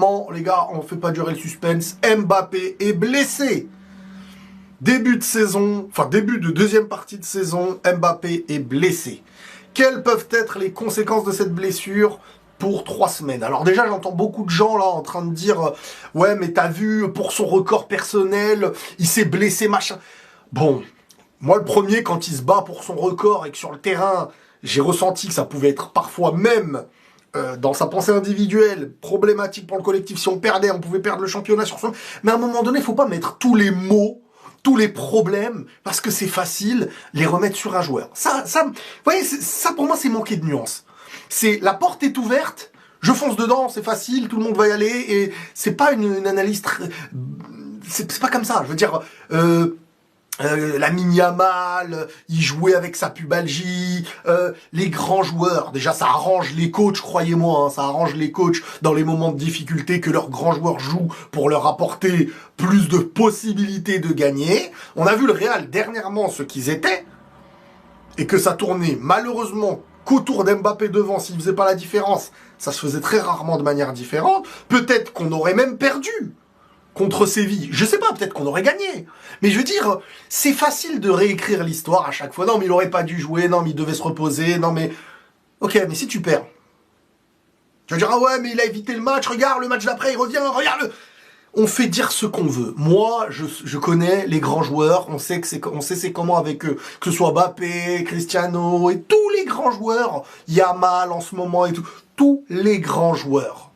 clairement, les gars, on fait pas durer le suspense. Mbappé est blessé. Début de saison, enfin début de deuxième partie de saison, Mbappé est blessé. Quelles peuvent être les conséquences de cette blessure pour 3 semaines? Alors déjà, j'entends beaucoup de gens là en train de dire « Ouais, mais t'as vu, pour son record personnel, il s'est blessé, machin. » Bon, moi le premier, quand il se bat pour son record et que sur le terrain, j'ai ressenti que ça pouvait être parfois même, dans sa pensée individuelle, problématique pour le collectif. Si on perdait, on pouvait perdre le championnat sur son... Mais à un moment donné, il faut pas mettre tous les mots, tous les problèmes, parce que c'est facile, les remettre sur un joueur. Vous voyez, ça pour moi, c'est manquer de nuance. C'est la porte est ouverte, je fonce dedans, c'est facile, tout le monde va y aller, et c'est pas une analyse très... C'est pas comme ça, je veux dire... Lamine Yamal, il jouait avec sa pubalgie, les grands joueurs, déjà ça arrange les coachs, croyez-moi, hein, ça arrange les coachs dans les moments de difficulté que leurs grands joueurs jouent pour leur apporter plus de possibilités de gagner. On a vu le Real dernièrement ce qu'ils étaient, et que ça tournait malheureusement qu'autour d'Mbappé devant, s'il faisait pas la différence, ça se faisait très rarement de manière différente. Peut-être qu'on aurait même perdu contre Séville. Je sais pas, peut-être qu'on aurait gagné. Mais je veux dire, c'est facile de réécrire l'histoire à chaque fois. Non, mais il aurait pas dû jouer. Non, mais il devait se reposer. Non, mais... Ok, mais si tu perds, tu vas dire, ah ouais, mais il a évité le match. Regarde, le match d'après, il revient. Regarde-le. On fait dire ce qu'on veut. Moi, je connais les grands joueurs. On sait c'est comment avec eux. Que ce soit Mbappé, Cristiano et tous les grands joueurs. Yamal en ce moment et tout. Tous les grands joueurs.